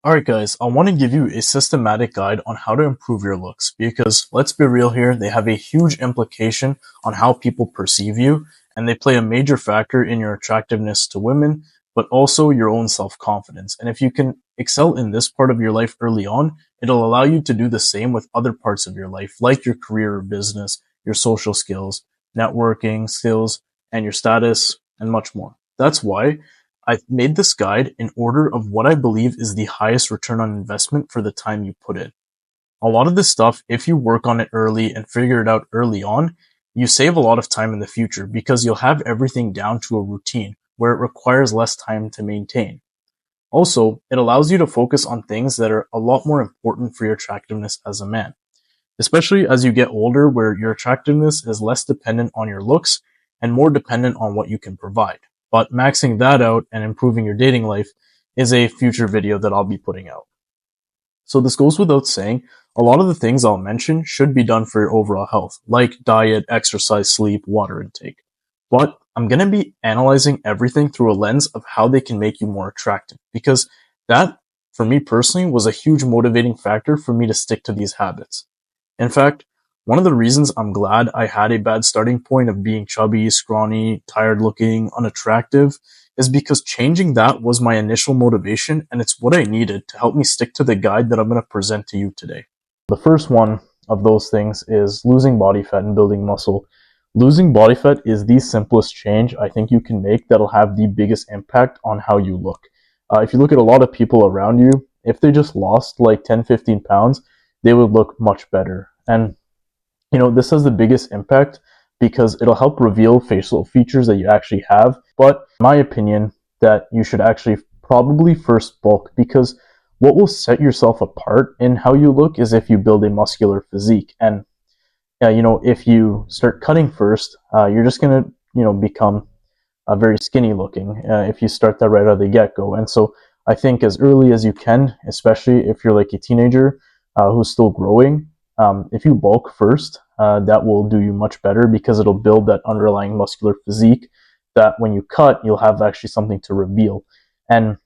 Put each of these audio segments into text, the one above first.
Alright guys, I want to give you a systematic guide on how to improve your looks because let's be real here, they have a huge implication on how people perceive you and they play a major factor in your attractiveness to women, but also your own self-confidence. And if you can excel in this part of your life early on, it'll allow you to do the same with other parts of your life, like your career or business, your social skills, networking skills, and your status, and much more. That's why I've made this guide in order of what I believe is the highest return on investment for the time you put in. A lot of this stuff, if you work on it early and figure it out early on, you save a lot of time in the future because you'll have everything down to a routine where it requires less time to maintain. Also, it allows you to focus on things that are a lot more important for your attractiveness as a man, especially as you get older where your attractiveness is less dependent on your looks and more dependent on what you can provide. But maxing that out and improving your dating life is a future video that I'll be putting out. So this goes without saying, a lot of the things I'll mention should be done for your overall health, like diet, exercise, sleep, water intake. But I'm going to be analyzing everything through a lens of how they can make you more attractive, because that, for me personally, was a huge motivating factor for me to stick to these habits. In fact, one of the reasons I'm glad I had a bad starting point of being chubby, scrawny, tired looking, unattractive is because changing that was my initial motivation and it's what I needed to help me stick to the guide that I'm going to present to you today. The first one of those things is losing body fat and building muscle. Losing body fat is the simplest change I think you can make that'll have the biggest impact on how you look. If you look at a lot of people around you, if they just lost like 10-15 pounds, they would look much better. And this has the biggest impact because it'll help reveal facial features that you actually have. But in my opinion, that you should actually probably first bulk, because what will set yourself apart in how you look is if you build a muscular physique. And if you start cutting first, you're just gonna become very skinny looking if you start that right out of the get-go. And so I think as early as you can, especially if you're like a teenager who's still growing, if you bulk first, that will do you much better because it'll build that underlying muscular physique that when you cut, you'll have actually something to reveal. And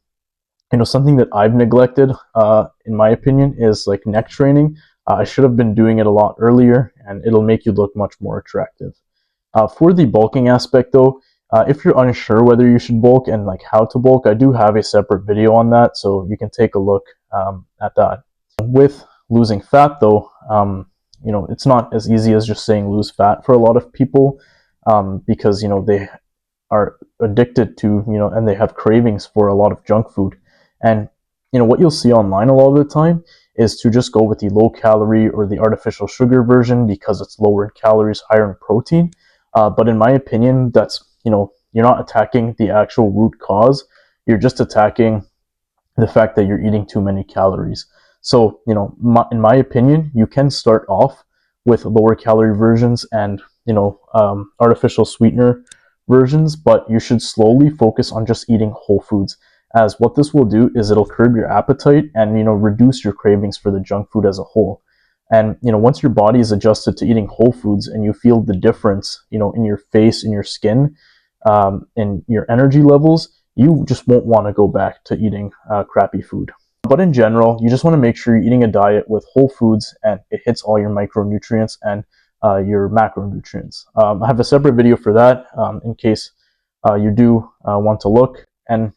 something that I've neglected, in my opinion, is like neck training. I should have been doing it a lot earlier, and it'll make you look much more attractive. For the bulking aspect, though, if you're unsure whether you should bulk and like how to bulk, I do have a separate video on that, so you can take a look at that. With losing fat, though, it's not as easy as just saying lose fat for a lot of people, because they are addicted to and they have cravings for a lot of junk food. And what you'll see online a lot of the time is to just go with the low calorie or the artificial sugar version because it's lower in calories, higher in protein. But in my opinion, that's you're not attacking the actual root cause. You're just attacking the fact that you're eating too many calories. So in my opinion, you can start off with lower calorie versions and artificial sweetener versions, but you should slowly focus on just eating whole foods, as what this will do is it'll curb your appetite and reduce your cravings for the junk food as a whole. And once your body is adjusted to eating whole foods and you feel the difference in your face, in your skin, in your energy levels, you just won't want to go back to eating crappy food. But in general, you just want to make sure you're eating a diet with whole foods and it hits all your micronutrients and your macronutrients. I have a separate video for that in case you do want to look. And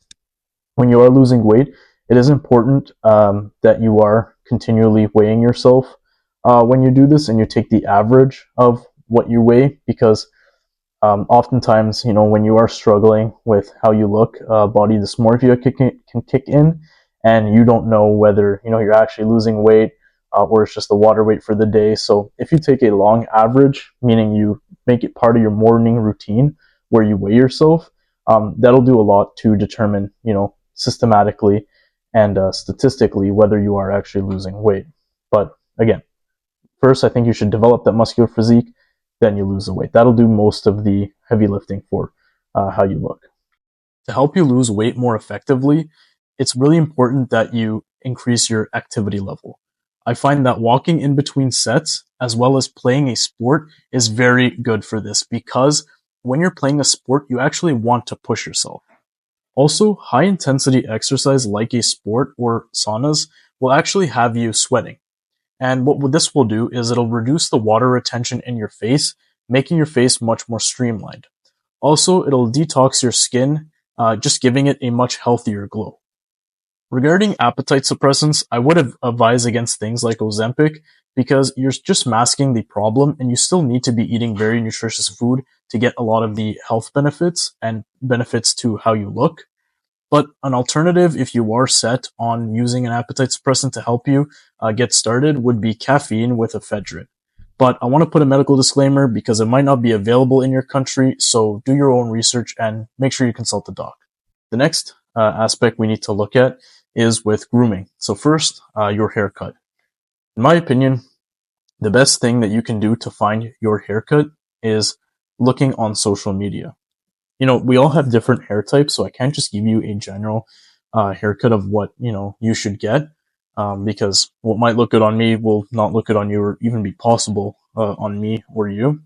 when you are losing weight, it is important that you are continually weighing yourself when you do this and you take the average of what you weigh, because oftentimes, when you are struggling with how you look, body dysmorphia can kick in, and you don't know whether you're actually losing weight or it's just the water weight for the day. So if you take a long average, meaning you make it part of your morning routine where you weigh yourself, that'll do a lot to determine, systematically and statistically whether you are actually losing weight. But again, first I think you should develop that muscular physique, then you lose the weight. That'll do most of the heavy lifting for how you look. To help you lose weight more effectively, it's really important that you increase your activity level. I find that walking in between sets, as well as playing a sport, is very good for this, because when you're playing a sport, you actually want to push yourself. Also, high intensity exercise like a sport or saunas will actually have you sweating. And what this will do is it'll reduce the water retention in your face, making your face much more streamlined. Also, it'll detox your skin, just giving it a much healthier glow. Regarding appetite suppressants, I would advise against things like Ozempic because you're just masking the problem and you still need to be eating very nutritious food to get a lot of the health benefits and benefits to how you look. But an alternative, if you are set on using an appetite suppressant to help you get started, would be caffeine with ephedrine. But I want to put a medical disclaimer because it might not be available in your country, so do your own research and make sure you consult a doc. The next aspect we need to look at is with grooming. So first, your haircut. In my opinion, the best thing that you can do to find your haircut is looking on social media. You know, we all have different hair types, so I can't just give you a general haircut of what, you should get, because what might look good on me will not look good on you or even be possible on me or you.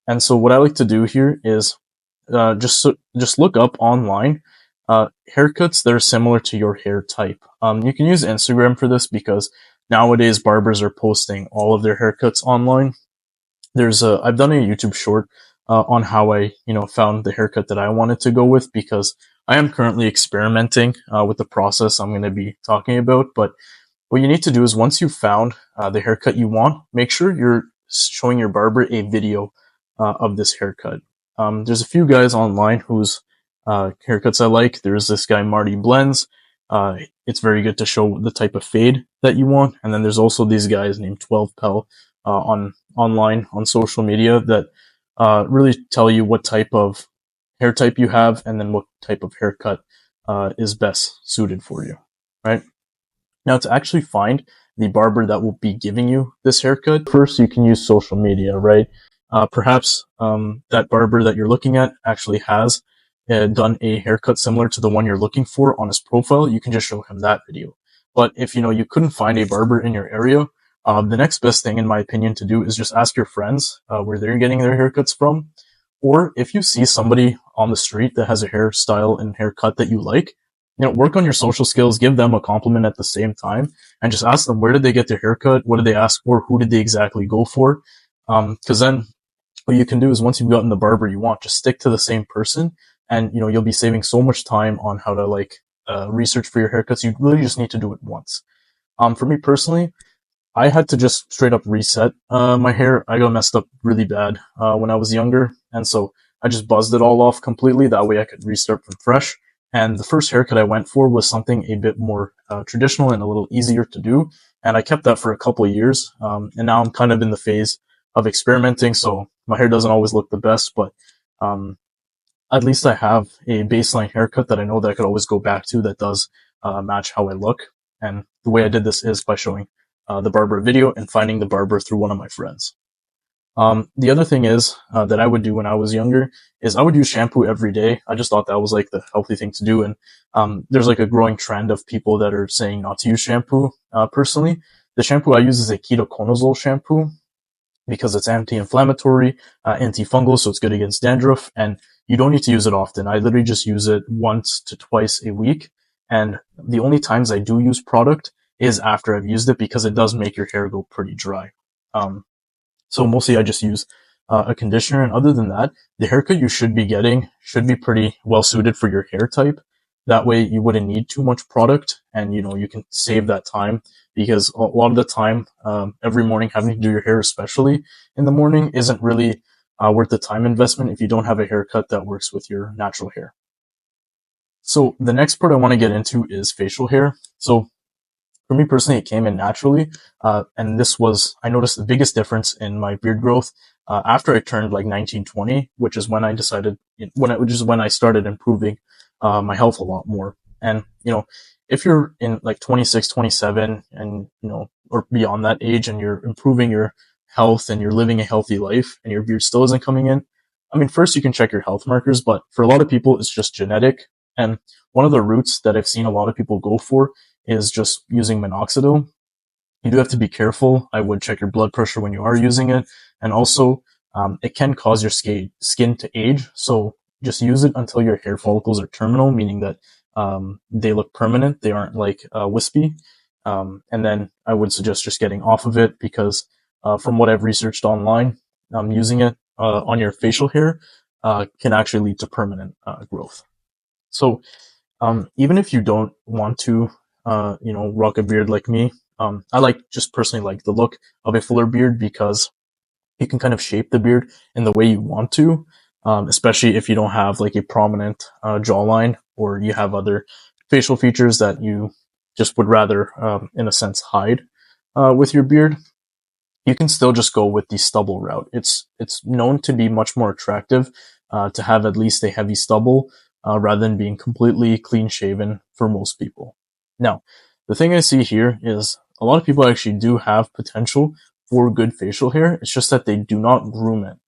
And so what I like to do here is just look up online haircuts that are similar to your hair type. You can use Instagram for this because nowadays barbers are posting all of their haircuts online. I've done a YouTube short on how I, found the haircut that I wanted to go with because I am currently experimenting with the process I'm going to be talking about. But what you need to do is once you've found the haircut you want, make sure you're showing your barber a video of this haircut. There's a few guys online whose haircuts I like. There's this guy, Marty Blends. It's very good to show the type of fade that you want. And then there's also these guys named 12 Pel online on social media that really tell you what type of hair type you have and then what type of haircut is best suited for you, right? Now, to actually find the barber that will be giving you this haircut, first you can use social media, right? Perhaps that barber that you're looking at actually has done a haircut similar to the one you're looking for on his profile. You can just show him that video. But if you couldn't find a barber in your area, the next best thing, in my opinion, to do is just ask your friends where they're getting their haircuts from. Or if you see somebody on the street that has a hairstyle and haircut that you like, work on your social skills, give them a compliment at the same time, and just ask them where did they get their haircut, what did they ask for, who did they exactly go for. Because then what you can do is once you've gotten the barber you want, just stick to the same person, and you'll be saving so much time on how to research for your haircuts. You really just need to do it once. For me personally, I had to just straight up reset my hair. I got messed up really bad when I was younger, and so I just buzzed it all off completely. That way I could restart from fresh. And the first haircut I went for was something a bit more traditional and a little easier to do. And I kept that for a couple of years. And now I'm kind of in the phase of experimenting. So my hair doesn't always look the best, but at least I have a baseline haircut that I know that I could always go back to that does match how I look. And the way I did this is by showing the barber video and finding the barber through one of my friends. The other thing is that I would do when I was younger is I would use shampoo every day. I just thought that was the healthy thing to do. And there's a growing trend of people that are saying not to use shampoo. Personally, the shampoo I use is a ketoconazole shampoo because it's anti-inflammatory, antifungal, so it's good against dandruff, and you don't need to use it often. I literally just use it once to twice a week. And the only times I do use product is after I've used it because it does make your hair go pretty dry. So mostly I just use a conditioner. And other than that, the haircut you should be getting should be pretty well suited for your hair type. That way you wouldn't need too much product and, you can save that time because a lot of the time, every morning having to do your hair, especially in the morning, isn't really worth the time investment if you don't have a haircut that works with your natural hair. So the next part I want to get into is facial hair. So for me personally, it came in naturally. And I noticed the biggest difference in my beard growth after I turned 19, 20, which is when I started improving my health a lot more. And, if you're in 26, 27 and, or beyond that age and you're improving your health and you're living a healthy life and your beard still isn't coming in, I mean, first you can check your health markers, but for a lot of people, it's just genetic. And one of the routes that I've seen a lot of people go for is just using minoxidil. You do have to be careful. I would check your blood pressure when you are using it. And also, it can cause your skin to age. So just use it until your hair follicles are terminal, meaning that they look permanent. They aren't like wispy. And then I would suggest just getting off of it because from what I've researched online, using it on your facial hair can actually lead to permanent growth. So even if you don't want to, rock a beard like me, I just personally like the look of a fuller beard because you can kind of shape the beard in the way you want to, especially if you don't have like a prominent jawline or you have other facial features that you just would rather, in a sense, hide with your beard. You can still just go with the stubble route. It's known to be much more attractive to have at least a heavy stubble rather than being completely clean shaven for most people. Now, the thing I see here is a lot of people actually do have potential for good facial hair. It's just that they do not groom it.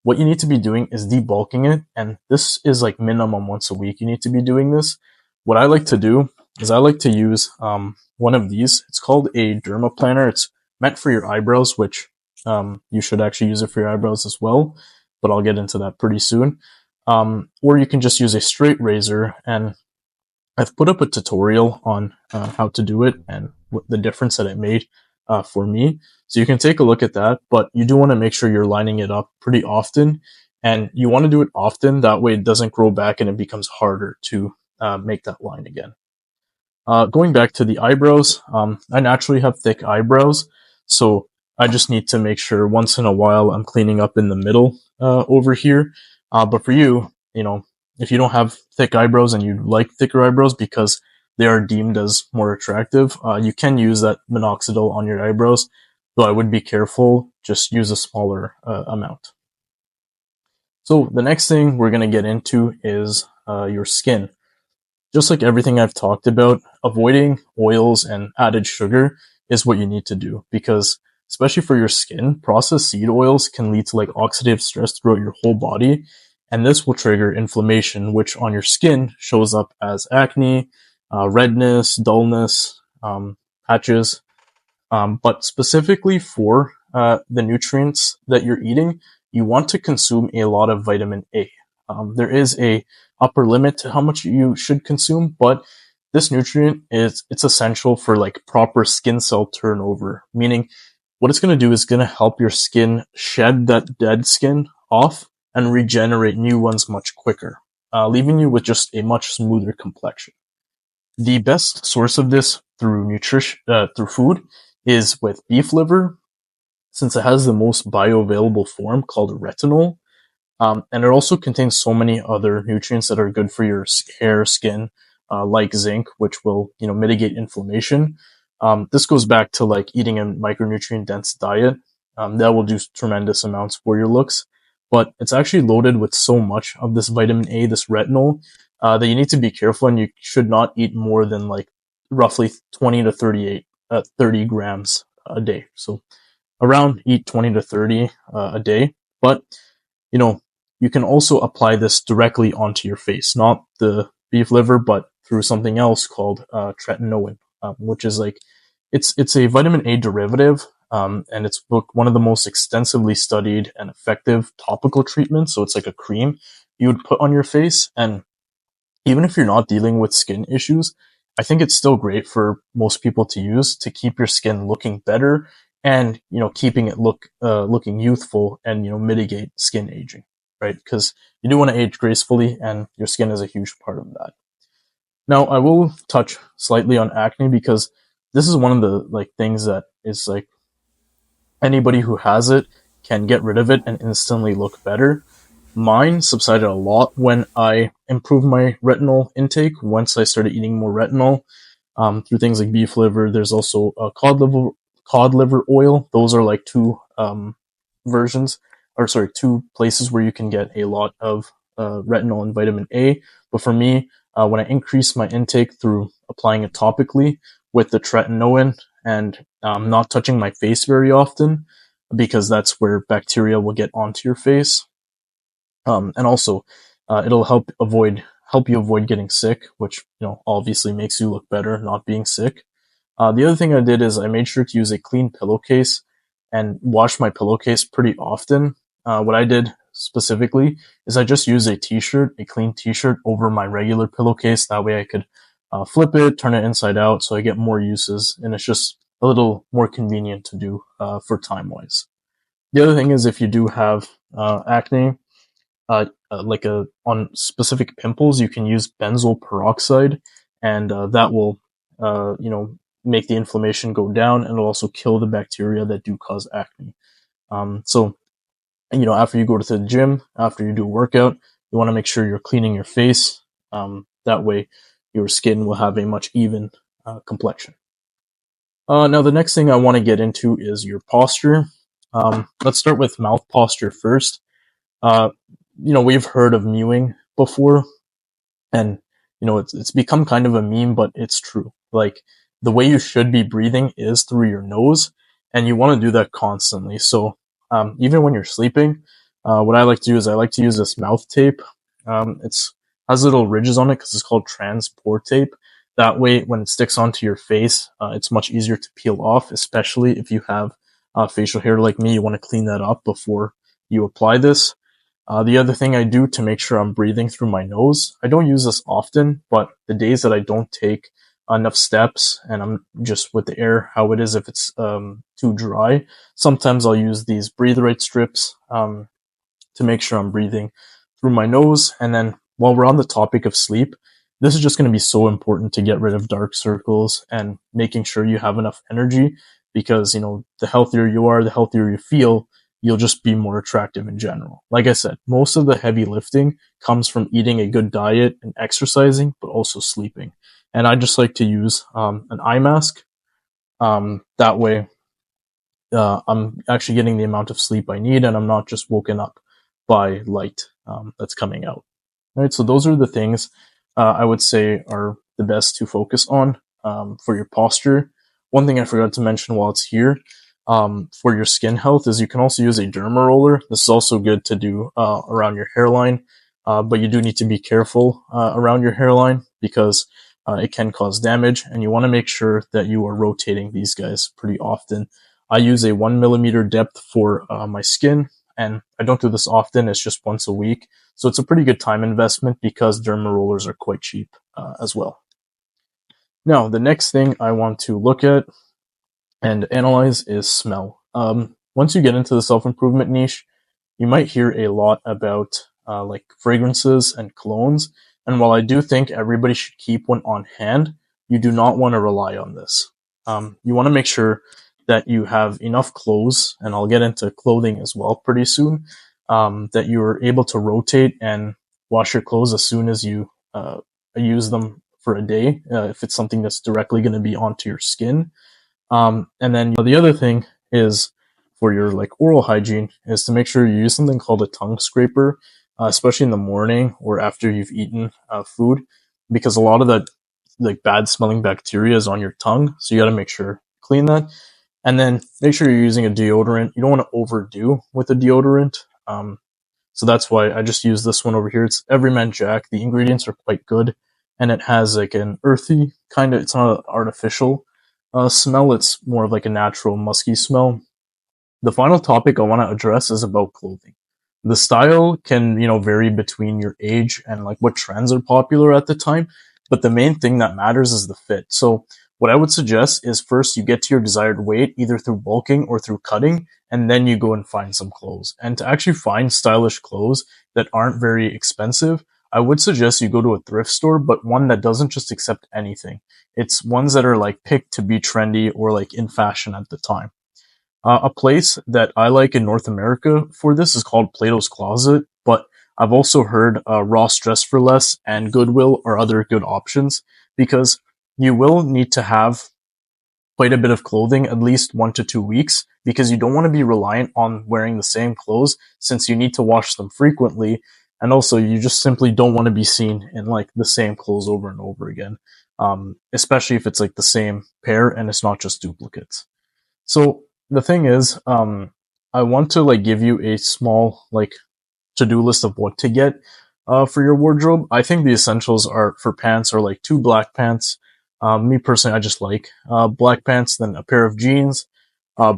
What you need to be doing is debulking it, and this is like minimum once a week. You need to be doing this. What I like to do is I like to use one of these. It's called a dermaplaner. It's meant for your eyebrows, which you should actually use it for your eyebrows as well, but I'll get into that pretty soon. Or you can just use a straight razor, and I've put up a tutorial on how to do it and what the difference that it made for me. So you can take a look at that, but you do want to make sure you're lining it up pretty often, and you want to do it often. That way it doesn't grow back and it becomes harder to make that line again. Going back to the eyebrows, I naturally have thick eyebrows, so I just need to make sure once in a while I'm cleaning up in the middle over here. But for you, if you don't have thick eyebrows and you like thicker eyebrows because they are deemed as more attractive, you can use that minoxidil on your eyebrows, though I would be careful. Just use a smaller amount. So the next thing we're going to get into is your skin. Just like everything I've talked about, avoiding oils and added sugar is what you need to do because, especially for your skin, processed seed oils can lead to like oxidative stress throughout your whole body, and this will trigger inflammation, which on your skin shows up as acne, redness, dullness, patches. But specifically for the nutrients that you're eating, you want to consume a lot of vitamin A. There is a upper limit to how much you should consume, but this nutrient it's essential for like proper skin cell turnover, meaning what it's going to do is going to help your skin shed that dead skin off and regenerate new ones much quicker, leaving you with just a much smoother complexion. The best source of this through nutrition, through food, is with beef liver, since it has the most bioavailable form called retinol. And it also contains so many other nutrients that are good for your hair, skin, like zinc, which will, mitigate inflammation. This goes back to like eating a micronutrient dense diet. That will do tremendous amounts for your looks, but it's actually loaded with so much of this vitamin A, this retinol, that you need to be careful, and you should not eat more than like roughly 20 to 30 grams a day. So around eat 20 to 30 a day, but you know, you can also apply this directly onto your face, not the beef liver, but through something else called tretinoin, which is like it's a vitamin A derivative, and it's one of the most extensively studied and effective topical treatments. So it's like a cream you would put on your face, and even if you're not dealing with skin issues, I think it's still great for most people to use to keep your skin looking better and, keeping it looking youthful and, mitigate skin aging, right? Because you do want to age gracefully, and your skin is a huge part of that. Now, I will touch slightly on acne because this is one of the like things that is like anybody who has it can get rid of it and instantly look better. Mine subsided a lot when I improved my retinol intake. Once I started eating more retinol, through things like beef liver, there's also cod liver oil. Those are like two two places where you can get a lot of retinol and vitamin A. But for me, when I increased my intake through applying it topically with the tretinoin and not touching my face very often, because that's where bacteria will get onto your face. And also, it'll help you avoid getting sick, which obviously makes you look better not being sick. The other thing I did is I made sure to use a clean pillowcase and wash my pillowcase pretty often. What I did specifically is I just use a clean t-shirt over my regular pillowcase. That way I could flip it, turn it inside out, so I get more uses, and it's just a little more convenient to do for time-wise. The other thing is if you do have acne, on specific pimples, you can use benzoyl peroxide, and that will, make the inflammation go down, and it'll also kill the bacteria that do cause acne. So, after you go to the gym, after you do a workout, you want to make sure you're cleaning your face. That way, your skin will have a much even complexion. Now, the next thing I want to get into is your posture. Let's start with mouth posture first. Uh, we've heard of mewing before, and it's become kind of a meme, but it's true. Like, the way you should be breathing is through your nose, and you want to do that constantly. So even when you're sleeping, what I like to do is I like to use this mouth tape. It's has little ridges on it because it's called transport tape. That way, when it sticks onto your face, it's much easier to peel off, especially if you have facial hair like me. You want to clean that up before you apply this. The other thing I do to make sure I'm breathing through my nose, I don't use this often, but the days that I don't take enough steps and I'm just with the air how it is if it's too dry, sometimes I'll use these breathe right strips to make sure I'm breathing through my nose. And then while we're on the topic of sleep, this is just going to be so important to get rid of dark circles and making sure you have enough energy, because the healthier you are, the healthier you feel, you'll just be more attractive in general. Like I said, most of the heavy lifting comes from eating a good diet and exercising, but also sleeping. And I just like to use an eye mask. That way, I'm actually getting the amount of sleep I need, and I'm not just woken up by light that's coming out. All right, so those are the things I would say are the best to focus on for your posture. One thing I forgot to mention while it's here, for your skin health, is you can also use a derma roller. This is also good to do around your hairline, but you do need to be careful around your hairline because it can cause damage, and you want to make sure that you are rotating these guys pretty often. I use a 1 millimeter depth for my skin, and I don't do this often. It's just once a week. So it's a pretty good time investment because derma rollers are quite cheap as well. Now, the next thing I want to look at and analyze is smell. Once you get into the self-improvement niche, you might hear a lot about like fragrances and colognes. And while I do think everybody should keep one on hand, you do not want to rely on this. You want to make sure that you have enough clothes, and I'll get into clothing as well pretty soon, that you're able to rotate and wash your clothes as soon as you use them for a day, if it's something that's directly going to be onto your skin. And then the other thing is for your like oral hygiene is to make sure you use something called a tongue scraper, especially in the morning or after you've eaten food, because a lot of that like bad smelling bacteria is on your tongue. So you got to make sure clean that. And then make sure you're using a deodorant. You don't want to overdo with a deodorant. So that's why I just use this one over here. It's Everyman Jack. The ingredients are quite good, and it has like an earthy kind of, it's not an artificial smell. It's more of like a natural musky smell. The final topic I want to address is about clothing. The style can, vary between your age and like what trends are popular at the time, but the main thing that matters is the fit. So what I would suggest is first you get to your desired weight either through bulking or through cutting, and then you go and find some clothes. And to actually find stylish clothes that aren't very expensive, I would suggest you go to a thrift store, but one that doesn't just accept anything. It's ones that are like picked to be trendy or like in fashion at the time. A place that I like in North America for this is called Plato's Closet, but I've also heard Ross Dress for Less and Goodwill are other good options, because you will need to have quite a bit of clothing, at least 1 to 2 weeks, because you don't want to be reliant on wearing the same clothes since you need to wash them frequently. And also you just simply don't want to be seen in like the same clothes over and over again. Especially if it's like the same pair and it's not just duplicates. So the thing is, I want to like give you a small like to-do list of what to get for your wardrobe. I think the essentials are for pants are like 2 black pants. Me personally, I just like black pants, then a pair of jeans,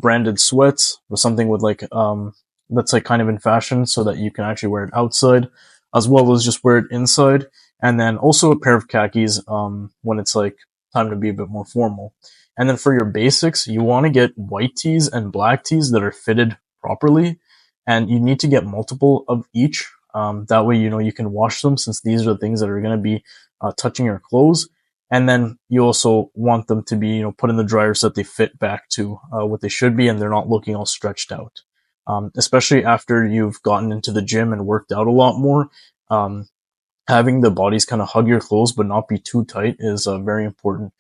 branded sweats or something with like that's like kind of in fashion so that you can actually wear it outside, as well as just wear it inside. And then also a pair of khakis when it's like time to be a bit more formal. And then for your basics, you want to get white tees and black tees that are fitted properly, and you need to get multiple of each. That way, you can wash them, since these are the things that are going to be touching your clothes. And then you also want them to be, put in the dryer so that they fit back to what they should be, and they're not looking all stretched out. Especially after you've gotten into the gym and worked out a lot more, um, having the bodies kind of hug your clothes but not be too tight is very important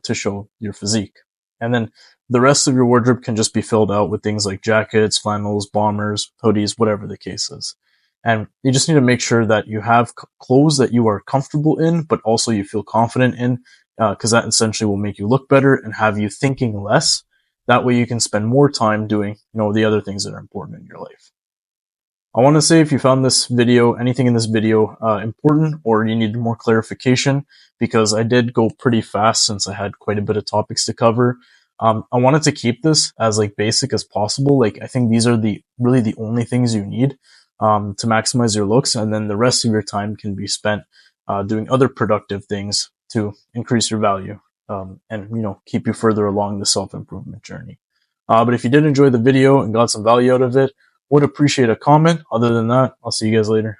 to show your physique. And then the rest of your wardrobe can just be filled out with things like jackets, flannels, bombers, hoodies, whatever the case is. And you just need to make sure that you have clothes that you are comfortable in, but also you feel confident in, because that essentially will make you look better and have you thinking less. That way you can spend more time doing, the other things that are important in your life. I want to say, if you found this video, anything in this video important, or you need more clarification, because I did go pretty fast since I had quite a bit of topics to cover. I wanted to keep this as like basic as possible. Like, I think these are really the only things you need to maximize your looks, and then the rest of your time can be spent doing other productive things to increase your value and keep you further along the self-improvement journey. But if you did enjoy the video and got some value out of it, would appreciate a comment. Other than that, I'll see you guys later.